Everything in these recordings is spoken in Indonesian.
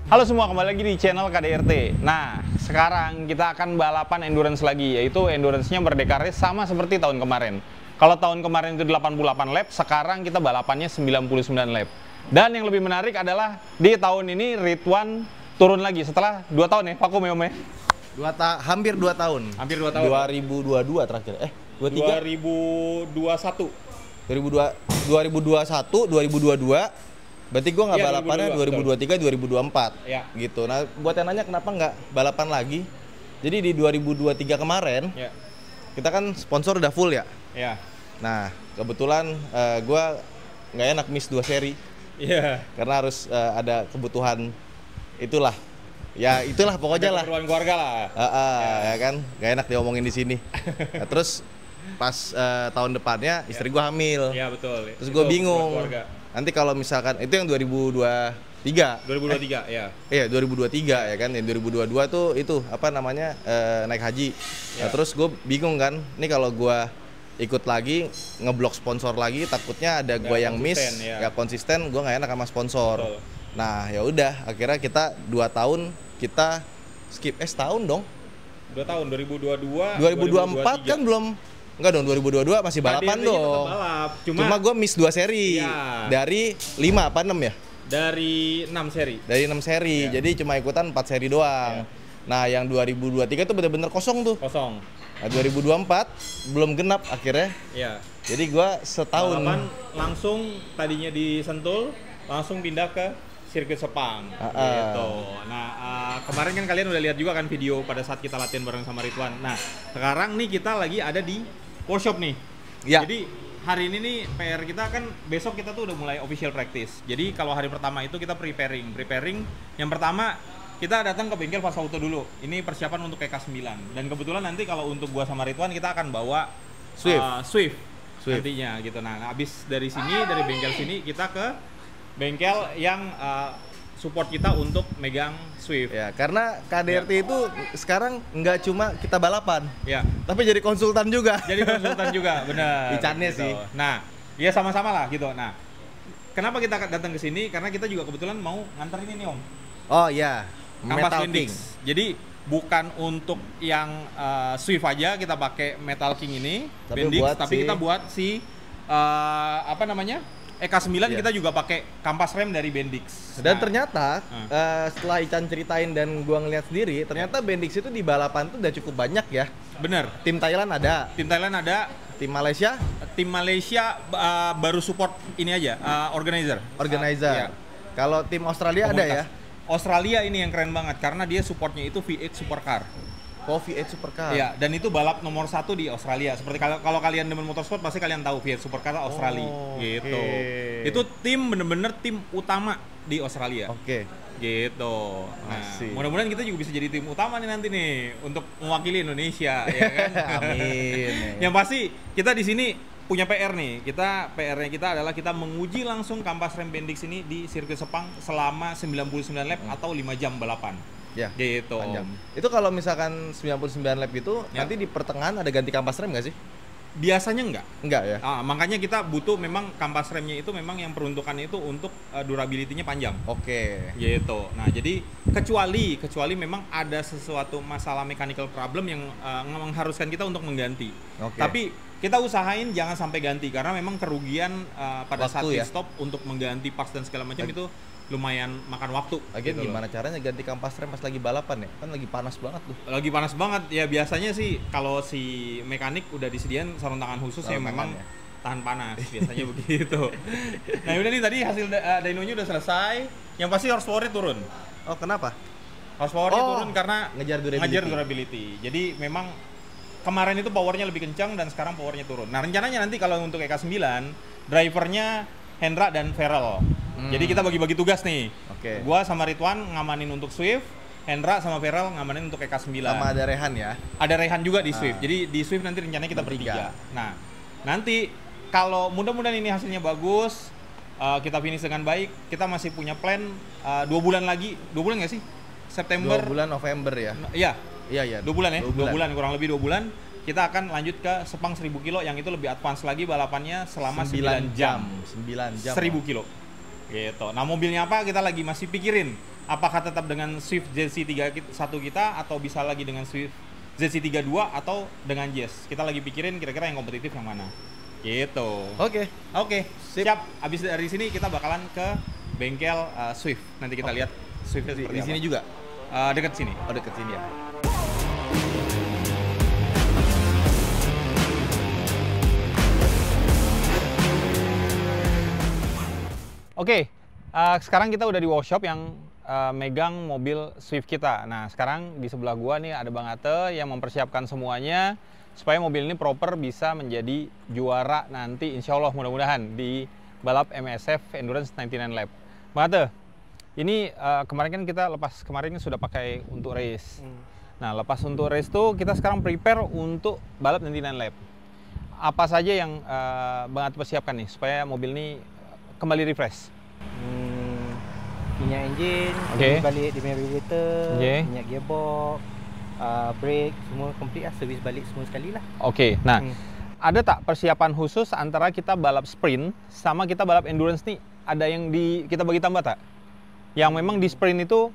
Halo semua, kembali lagi di channel KDRT. Nah, sekarang kita akan balapan endurance lagi, yaitu endurance-nya Merdeka Race sama seperti tahun kemarin. Kalau tahun kemarin itu 88 lap, sekarang kita balapannya 99 lap. Dan yang lebih menarik adalah di tahun ini Ridwan turun lagi setelah 2 tahun ya, vakum ya Om ya? Hampir 2 tahun. Hampir 2 tahun. 2022 terakhir. 23? 2021. 2021, 2022. Berarti gue nggak Iya, balapannya 2022, 2023, 2024 ya. gitu. Nah, buat yang nanya kenapa nggak balapan lagi? Jadi di 2023 kemarin, Ya. kita kan sponsor udah full ya. Ya. Nah, kebetulan gue nggak enak miss 2 seri. Iya. Karena harus ada kebutuhan itulah. Ya itulah pokoknya lah. Keperluan keluarga lah. Ya kan, nggak enak diomongin di sini. Nah, terus pas tahun depannya istri gue hamil. Iya, betul. Terus Itu gue bingung. keluarga. Nanti kalau misalkan itu yang 2023. 2023 ya. Iya, 2023 ya kan. Yang 2022 tuh itu apa namanya? Naik haji. Nah, terus gue bingung kan. Ini kalau gue ikut lagi ngeblok sponsor lagi, takutnya ada gue yang miss, nggak konsisten, gue nggak enak sama sponsor. Betul. Nah, ya udah, akhirnya kita 2 tahun kita skip setahun dong. 2 tahun 2022 2024 kan belum. Enggak dong, 2022 masih balapan dong. Balap. Cuma gue miss 2 seri. Iya. Dari 5 apa 6 ya? Dari 6 seri. Dari 6 seri. Iya. Jadi cuma ikutan 4 seri doang. Iya. Nah, yang 2023 tuh bener-bener kosong tuh. Kosong. Nah, 2024 belum genap akhirnya. Iya. Jadi gue setahun. Balapan langsung tadinya di Sentul, langsung pindah ke sirkuit Sepang. Gitu. Nah, kemarin kan kalian udah lihat juga kan video pada saat kita latihan bareng sama Ridwan. Nah, sekarang nih kita lagi ada di workshop nih. Ya. Jadi hari ini nih PR kita kan besok kita tuh udah mulai official practice. Jadi kalau hari pertama itu kita preparing. Yang pertama kita datang ke bengkel Fast Auto dulu. Ini persiapan untuk EK9. Dan kebetulan nanti kalau untuk gua sama Ridwan kita akan bawa Swift nantinya gitu. Nah, habis dari sini, dari bengkel sini kita ke bengkel yang support kita untuk megang Swift. Ya, karena KDRT itu sekarang nggak cuma kita balapan. Ya. Tapi jadi konsultan juga. Jadi konsultan juga, benar. Icannya gitu. sih. Nah, ya sama-sama lah gitu. Nah, kenapa kita datang ke sini? Karena kita juga kebetulan mau nganter ini nih Om. Oh iya, Kampas Metal Bendix. King. Jadi bukan untuk yang Swift aja kita pakai Metal King ini, Tapi Bendix, buat tapi si- kita buat si apa namanya? EK9 Iya. kita juga pakai kampas rem dari Bendix. Dan Nah, ternyata setelah Ican ceritain dan gua ngeliat sendiri, ternyata Bendix itu di balapan tuh udah cukup banyak ya. bener. Tim Thailand ada, Tim Thailand ada, tim Malaysia, tim Malaysia baru support ini aja, organizer. Iya. Kalau tim Australia ada ya. Australia ini yang keren banget karena dia supportnya itu V8 Supercar. V8 Supercar. Iya, dan itu balap nomor 1 di Australia. Seperti kalau kalian demen motorsport pasti kalian tahu V8 Supercar Australia gitu. oke. Itu tim bener-bener tim utama di Australia. Oke. Gitu. Nah, Asik. mudah-mudahan kita juga bisa jadi tim utama nih nanti nih untuk mewakili Indonesia ya kan. Amin. Yang pasti kita di sini punya PR nih. PR-nya kita adalah kita menguji langsung kampas rem Bendix ini di sirkuit Sepang selama 99 lap atau 5 jam balapan. Ya. Gitu. Panjang. Itu kalau misalkan 99 lap itu Ya. nanti di pertengahan ada ganti kampas rem nggak sih? Biasanya enggak. Enggak ya. Makanya kita butuh memang kampas remnya itu memang yang peruntukannya itu untuk durability-nya panjang. Oke. Gitu. Nah, jadi kecuali memang ada sesuatu masalah mechanical problem yang mengharuskan kita untuk mengganti. Oke. Tapi kita usahain jangan sampai ganti karena memang kerugian pada saat Waktu ya? pit stop untuk mengganti parts dan segala macam itu lumayan makan waktu. Lagian gitu loh. gimana caranya ganti kampas rem pas lagi balapan ya? Kan lagi panas banget tuh. Lagi panas banget ya, biasanya sih kalau si mekanik udah disediain sarung tangan khusus yang Sarung memang tangan ya? tahan panas biasanya begitu. Nah udah nih tadi hasil dynonya udah selesai, yang pasti horsepower-nya turun. Oh, kenapa? Horsepower-nya Oh, turun karena ngejar durability. durability. Jadi memang kemarin itu powernya lebih kencang dan sekarang powernya turun. Nah rencananya nanti kalau untuk EK9 drivernya Hendra dan Feral. Jadi kita bagi-bagi tugas nih. Oke. Gua sama Ridwan ngamanin untuk Swift, Hendra sama Feral ngamanin untuk EK9. Sama ada Rehan ya. Ada Rehan juga di Swift. Jadi di Swift nanti rencananya kita bertiga. Nah, nanti kalau mudah-mudahan ini hasilnya bagus, kita finish dengan baik, kita masih punya plan 2 bulan lagi. 2 bulan nggak sih? September. 2 bulan November ya. Iya. Iya. 2 bulan ya. 2 2 bulan kurang lebih 2 bulan. Kita akan lanjut ke Sepang 1000 kilo yang itu lebih advance lagi balapannya selama 9 jam. 9 jam. 1000 kilo. Gitu. Nah, mobilnya apa kita lagi masih pikirin. Apakah tetap dengan Swift ZC31 kita atau bisa lagi dengan Swift ZC32 atau dengan Jazz. Kita lagi pikirin kira-kira yang kompetitif yang mana. Gitu. Oke. Oke, Sip. siap. Abis dari sini kita bakalan ke bengkel Swift. Nanti kita lihat Swiftnya seperti Di apa. sini juga. Dekat sini. Oh, deket sini ya. Oke, sekarang kita udah di workshop yang megang mobil Swift kita. Nah, sekarang di sebelah gua nih ada Bang Ate yang mempersiapkan semuanya supaya mobil ini proper bisa menjadi juara nanti insya Allah mudah-mudahan di balap MSF Endurance 99 Lap. Bang Ate, ini kemarin kan kita lepas kemarin sudah pakai untuk race. Nah, lepas untuk race tuh kita sekarang prepare untuk balap 99 Lap. Apa saja yang Bang Ate persiapkan nih supaya mobil ini kembali refresh? Minyak engine, Okey. balik di radiator, Okey. minyak gearbox, brake, semua complete lah, servis balik semua sekali lah. Oke, nah ada tak persiapan khusus antara kita balap sprint sama kita balap endurance nih? Ada yang kita bagi tambah tak? Yang memang di sprint itu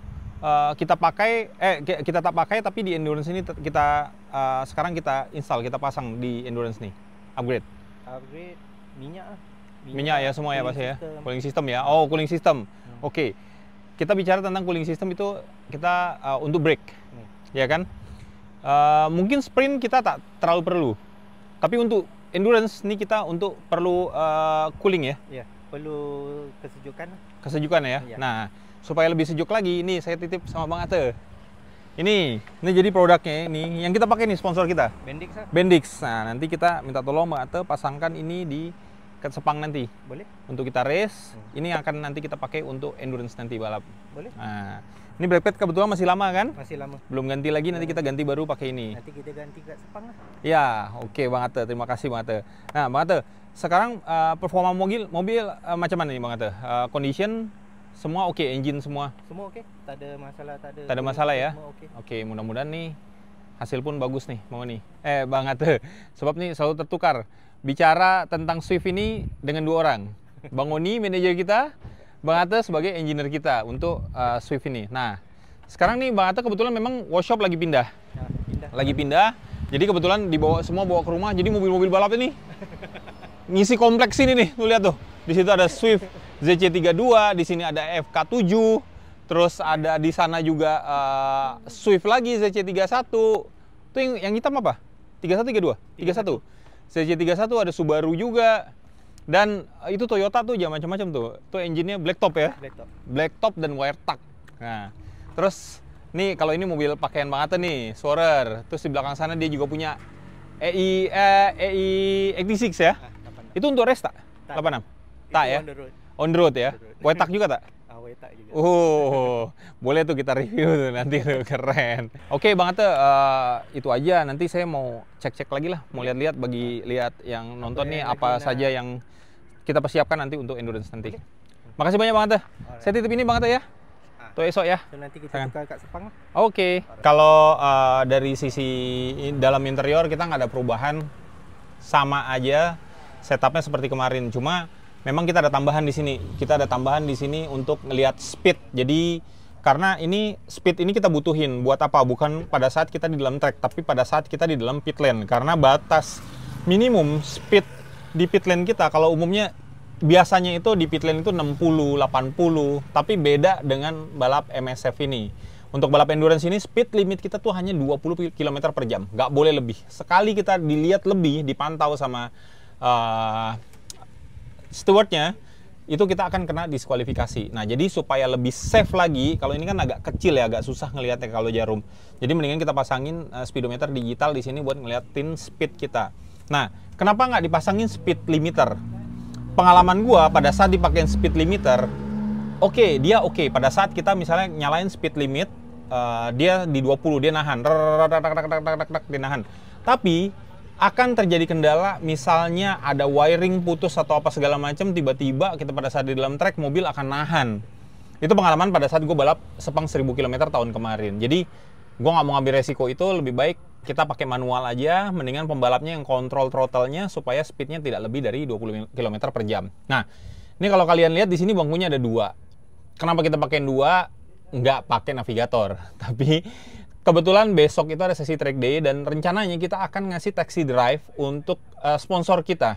kita pakai, kita tak pakai tapi di endurance ini kita sekarang kita install, kita pasang di endurance nih, upgrade. Upgrade minyak lah. Minyak ya semua ya pasti ya? system. Cooling system ya? Oh, cooling system. Oke, kita bicara tentang cooling system itu kita untuk brake, ya kan? Mungkin sprint kita tak terlalu perlu, tapi untuk endurance nih kita untuk perlu cooling ya, Ya, perlu kesejukan lah. kesejukan ya. Iya. Nah, supaya lebih sejuk lagi, ini saya titip sama Bang Ate. Ini jadi produknya ini yang kita pakai nih sponsor kita, Bendix lah. Bendix. Nah, nanti kita minta tolong Bang Ate pasangkan ini di sepang nanti Boleh? untuk kita race. Ini yang akan nanti kita pakai untuk endurance nanti balap. Boleh? Nah, ini brake pad kebetulan masih lama kan? Masih lama. Belum ganti lagi, nanti kita ganti baru pakai ini. Nanti kita ganti kat sepang lah. Ya, oke Bang Ate, terima kasih Bang Ate. Nah, Bang Ate, sekarang performa mobil macam mana nih Bang Ate? Condition semua oke, engine semua. Semua okey? Tak ada masalah, tak ada. Tak ada masalah ya? Semua okey. Oke, mudah-mudahan nih hasil pun bagus nih, mau nih. Bang Ate, sebab nih selalu tertukar. Bicara tentang Swift ini dengan dua orang. Bang Oni, manajer kita, Bang Ate sebagai engineer kita untuk Swift ini. Nah, sekarang nih Bang Ate kebetulan memang workshop lagi pindah. Nah, pindah. Lagi pindah, jadi kebetulan dibawa semua bawa ke rumah. Jadi mobil-mobil balap ini ngisi kompleks ini nih, tuh lihat tuh. Di situ ada Swift ZC32, di sini ada FK7, terus ada di sana juga Swift lagi ZC31. Itu yang hitam apa? 31 32? 31. ZC31 ada Subaru juga. Dan itu Toyota tuh jangan macam-macam tuh. Tuh engine-nya blacktop ya. Blacktop. Blacktop dan wire tuck. Nah, terus nih kalau ini mobil pakaian Bang Ate nih, Explorer. Terus di belakang sana dia juga punya EI86 ya. Kapan? Itu untuk race tak? Tak. 86? Tak ya? On the road. On the road ya? On the road. Wire tuck juga tak? Wetak juga. Boleh tuh kita review tuh nanti tuh, keren. Oke Bang Ate, itu aja. Nanti saya mau cek-cek lagi lah, mau lihat-lihat bagi lihat yang nonton nih yang apa lagi saja yang kita persiapkan nanti untuk endurance nanti. Boleh. Makasih banyak Bang Ate. Alright. Saya titip ini Bang Ate ya. Tuh esok ya. So, nanti kita Tangan. tukar kat sepang lah. Oke. Kalau dari sisi dalam interior kita nggak ada perubahan, sama aja setupnya seperti kemarin. Cuma memang kita ada tambahan di sini. Kita ada tambahan di sini untuk ngelihat speed. Jadi karena ini speed ini kita butuhin buat apa? Bukan pada saat kita di dalam track, tapi pada saat kita di dalam pit lane. Karena batas minimum speed di pit lane kita kalau umumnya biasanya itu di pit lane itu 60, 80, tapi beda dengan balap MSF ini. Untuk balap endurance ini speed limit kita tuh hanya 20 km per jam, nggak boleh lebih. Sekali kita dilihat lebih, dipantau sama stewardnya, itu kita akan kena diskualifikasi. Nah, jadi supaya lebih safe lagi, kalau ini kan agak kecil ya, agak susah ngelihatnya kalau jarum. Jadi mendingan kita pasangin speedometer digital di sini buat ngeliatin speed kita. Nah, kenapa nggak dipasangin speed limiter? Pengalaman gua pada saat dipakein speed limiter, dia oke. Pada saat kita misalnya nyalain speed limit, dia di 20, dia nahan, dia nahan. Tapi akan terjadi kendala, misalnya ada wiring putus atau apa segala macam, tiba-tiba kita pada saat di dalam track mobil akan nahan. Itu pengalaman pada saat gue balap sepang 1000 km tahun kemarin. Jadi gue nggak mau ngambil resiko itu, lebih baik kita pakai manual aja, mendingan pembalapnya yang kontrol throttle-nya supaya speednya tidak lebih dari 20 km per jam. Nah, Ini kalau kalian lihat di sini bangkunya ada 2. Kenapa kita pakai 2? Nggak pakai navigator, tapi kebetulan besok itu ada sesi track day dan rencananya kita akan ngasih taxi drive untuk sponsor kita.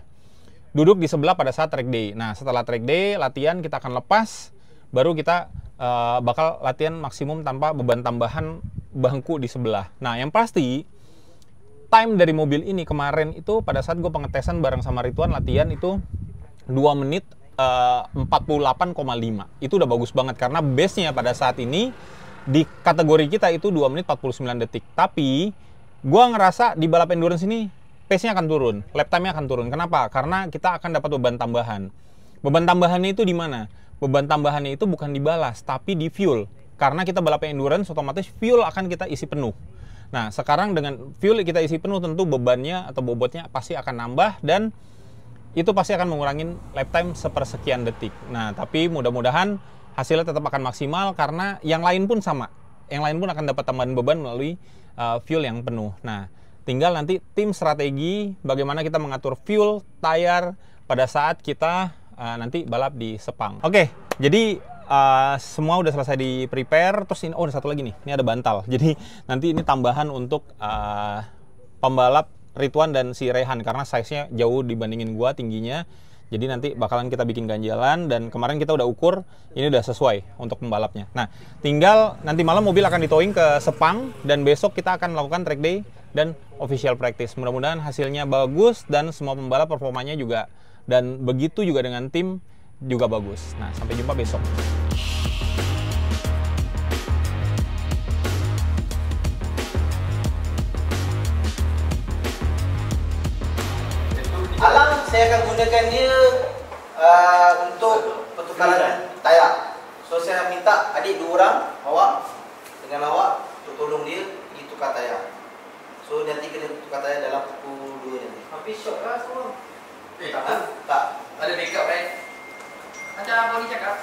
Duduk di sebelah pada saat track day. Nah, setelah track day, latihan kita akan lepas, baru kita bakal latihan maksimum tanpa beban tambahan bangku di sebelah. Nah, yang pasti time dari mobil ini kemarin itu pada saat gue pengetesan bareng sama Ridwan latihan itu 2 menit 48,5. Itu udah bagus banget karena base-nya pada saat ini di kategori kita itu 2 menit 49 detik. Tapi gue ngerasa di balap endurance ini pace-nya akan turun, lap time-nya akan turun. Kenapa? Karena kita akan dapat beban tambahan. Beban tambahannya itu di mana? Beban tambahannya itu bukan di balas, tapi di fuel. Karena kita balap endurance, otomatis fuel akan kita isi penuh. Nah, sekarang dengan fuel kita isi penuh, tentu bebannya atau bobotnya pasti akan nambah dan itu pasti akan mengurangin lap time sepersekian detik. Nah, tapi mudah-mudahan hasilnya tetap akan maksimal karena yang lain pun sama. Yang lain pun akan dapat tambahan beban melalui fuel yang penuh. Nah, tinggal nanti tim strategi bagaimana kita mengatur fuel, tire pada saat kita nanti balap di Sepang. Oke, jadi semua udah selesai di prepare. Terus ini, oh ada satu lagi nih, ini ada bantal. Jadi nanti ini tambahan untuk pembalap Ridwan dan si Rehan karena size-nya jauh dibandingin gua tingginya. Jadi nanti bakalan kita bikin ganjalan dan kemarin kita udah ukur, ini udah sesuai untuk pembalapnya. Nah, tinggal nanti malam mobil akan ditowing ke Sepang dan besok kita akan melakukan track day dan official practice. Mudah-mudahan hasilnya bagus dan semua pembalap performanya juga, dan begitu juga dengan tim juga bagus. Nah, sampai jumpa besok. Alang saya akan gunakan dia untuk pertukaran tayar. So saya minta adik 2 orang, awak dengan awak untuk tolong dia pergi tukar tayar. So nanti kena tukar tayar dalam pukul 2 nanti. Habis shot lah semua. Tak. Ada backup kan? Ada apa ni cakap?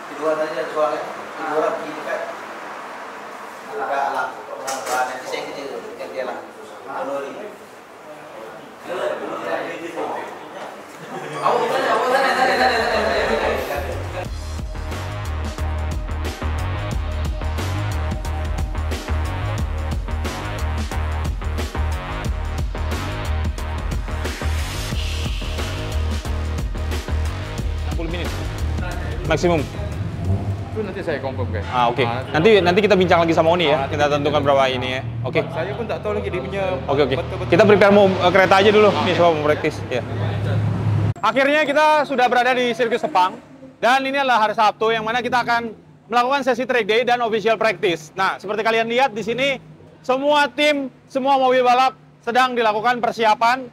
Kedua tanya soal kan. 2 orang pergi dekat Alang. Nanti saya kerja dengan dia lah. Honori. Menit maksimum. Itu nanti saya confirm guys. Oke. Nanti kita bincang lagi sama Oni ya. Kita tentukan berapa ini ya. Oke. Saya pun tak tahu lagi dia punya. Oke. Kita prepare mau kereta aja dulu. Nih coba mau praktis. Ya. Akhirnya kita sudah berada di sirkuit Sepang dan ini adalah hari Sabtu yang mana kita akan melakukan sesi track day dan official practice. Nah, seperti kalian lihat di sini semua tim, semua mobil balap sedang dilakukan persiapan,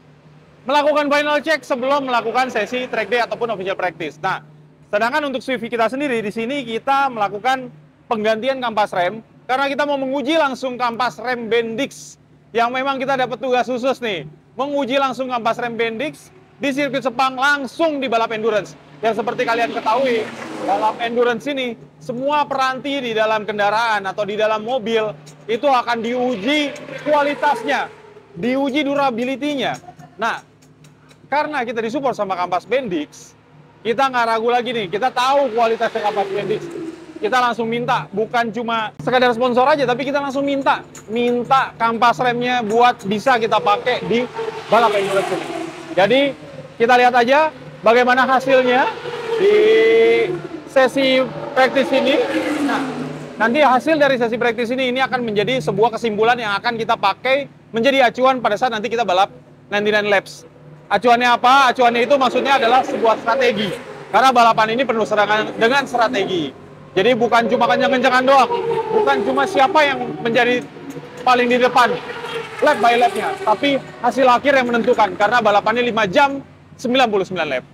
melakukan final check sebelum melakukan sesi track day ataupun official practice. Nah, sedangkan untuk Swift kita sendiri di sini kita melakukan penggantian kampas rem karena kita mau menguji langsung kampas rem Bendix yang memang kita dapat tugas khusus nih, menguji langsung kampas rem Bendix di sirkuit Sepang langsung di balap endurance. Yang seperti kalian ketahui, balap endurance ini semua peranti di dalam kendaraan atau di dalam mobil itu akan diuji kualitasnya, diuji durability-nya. Nah, karena kita disupport sama kampas Bendix, kita nggak ragu lagi nih, kita tahu kualitasnya kampas Bendix. Kita langsung minta, bukan cuma sekadar sponsor aja, tapi kita langsung minta kampas remnya buat bisa kita pakai di balap endurance ini. Jadi, kita lihat aja bagaimana hasilnya di sesi praktis ini. Nah, nanti hasil dari sesi praktis ini akan menjadi sebuah kesimpulan yang akan kita pakai menjadi acuan pada saat nanti kita balap 99 laps. Acuannya apa? Acuannya itu maksudnya adalah sebuah strategi. Karena balapan ini penuh dengan strategi. Jadi bukan cuma kencang-kencangan doang. Bukan cuma siapa yang menjadi paling di depan lap by lapnya. Tapi hasil akhir yang menentukan. Karena balapannya 5 jam 99 lap.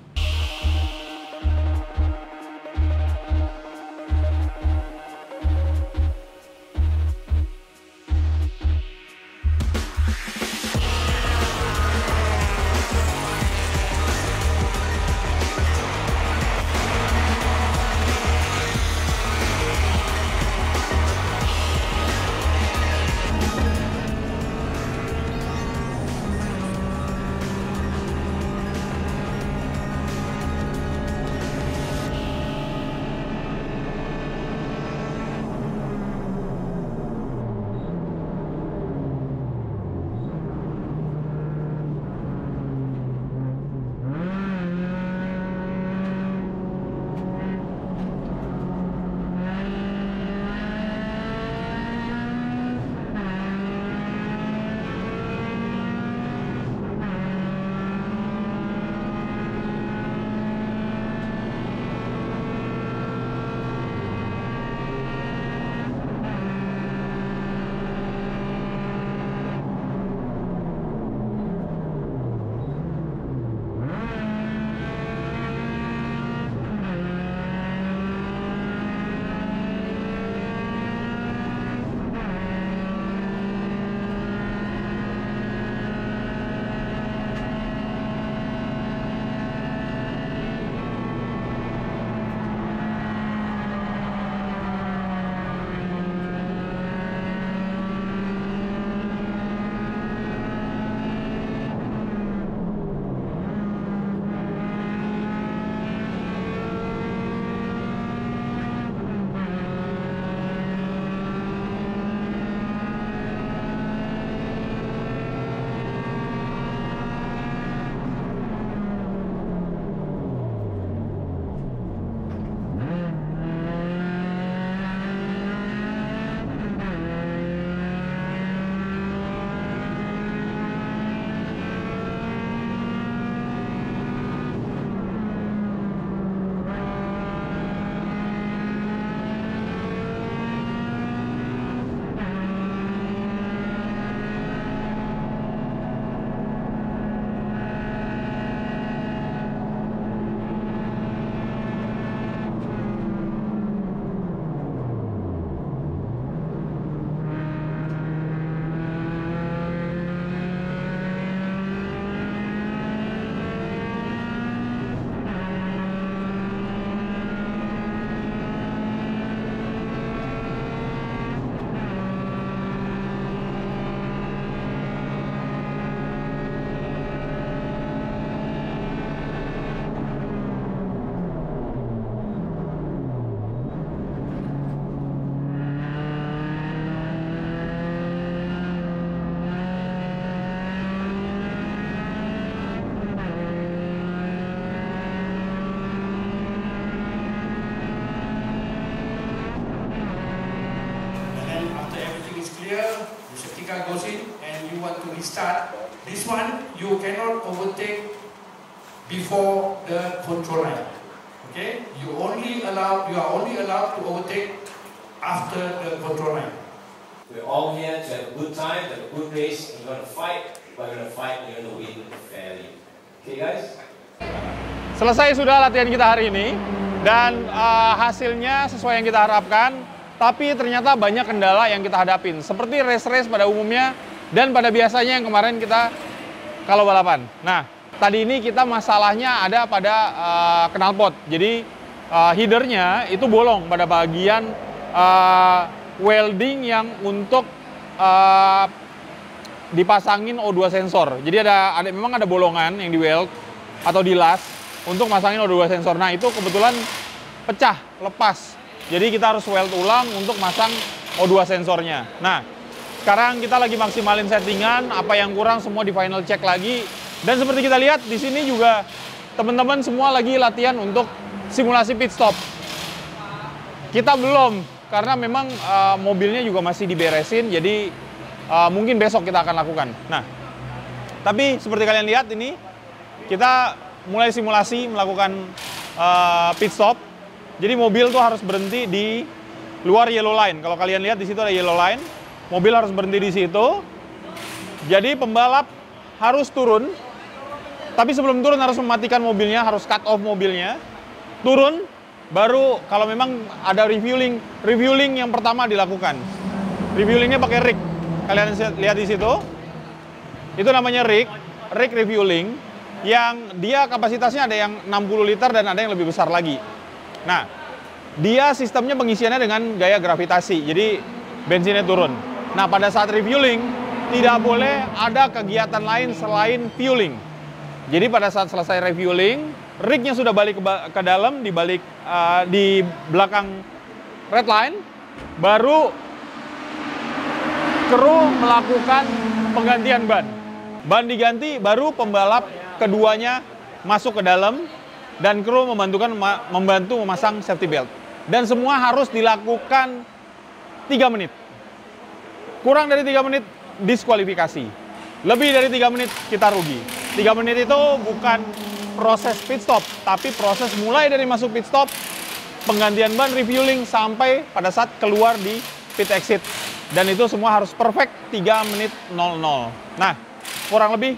here, the safety car goes in, and you want to restart. This one you cannot overtake before the control line. Okay, you are only allowed to overtake after the control line. We're all here to have a good time, to have a good race, and we're going to fight, but we're going to fight and we're going to win fairly. Okay guys? Selesai sudah latihan kita hari ini, dan hasilnya sesuai yang kita harapkan, tapi ternyata banyak kendala yang kita hadapin, seperti race-race pada umumnya, dan pada biasanya yang kemarin kita kalau balapan. Nah, tadi ini kita masalahnya ada pada knalpot, jadi headernya itu bolong pada bagian welding yang untuk dipasangin O2 sensor. Jadi memang ada bolongan yang di weld atau di las untuk masangin O2 sensor. Nah, itu kebetulan pecah, lepas. Jadi kita harus weld ulang untuk masang O2 sensornya. Nah, sekarang kita lagi maksimalin settingan, apa yang kurang semua di final check lagi. Dan seperti kita lihat di sini juga teman-teman semua lagi latihan untuk simulasi pit stop. Kita belum, karena memang mobilnya juga masih diberesin, jadi mungkin besok kita akan lakukan. Nah, tapi seperti kalian lihat ini, kita mulai simulasi melakukan pit stop. Jadi mobil tuh harus berhenti di luar yellow line. Kalau kalian lihat di situ ada yellow line, mobil harus berhenti di situ. Jadi pembalap harus turun, tapi sebelum turun harus mematikan mobilnya, harus cut off mobilnya. Turun, baru kalau memang ada refueling yang pertama dilakukan. Refuelingnya pakai rig. Kalian lihat di situ, itu namanya rig refueling, yang dia kapasitasnya ada yang 60 liter dan ada yang lebih besar lagi. Nah, dia sistemnya pengisiannya dengan gaya gravitasi, jadi bensinnya turun. Nah, pada saat refueling, tidak boleh ada kegiatan lain selain fueling. Jadi pada saat selesai refueling, rignya sudah balik ke dalam, di belakang red line, baru kru melakukan penggantian ban. Ban diganti, baru pembalap keduanya masuk ke dalam, dan kru membantu memasang safety belt. Dan semua harus dilakukan 3 menit. Kurang dari 3 menit, diskualifikasi. Lebih dari 3 menit, kita rugi. 3 menit itu bukan proses pit stop, tapi proses mulai dari masuk pit stop, penggantian ban, refueling, sampai pada saat keluar di pit exit. Dan itu semua harus perfect 3 menit 00. Nah, kurang lebih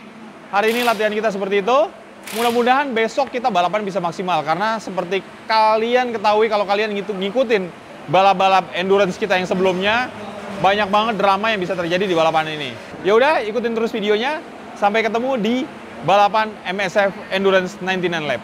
hari ini latihan kita seperti itu. Mudah-mudahan besok kita balapan bisa maksimal, karena seperti kalian ketahui kalau kalian ngikutin balap-balap endurance kita yang sebelumnya, banyak banget drama yang bisa terjadi di balapan ini. Ya udah, ikutin terus videonya. Sampai ketemu di balapan MSF Endurance 99 Lab.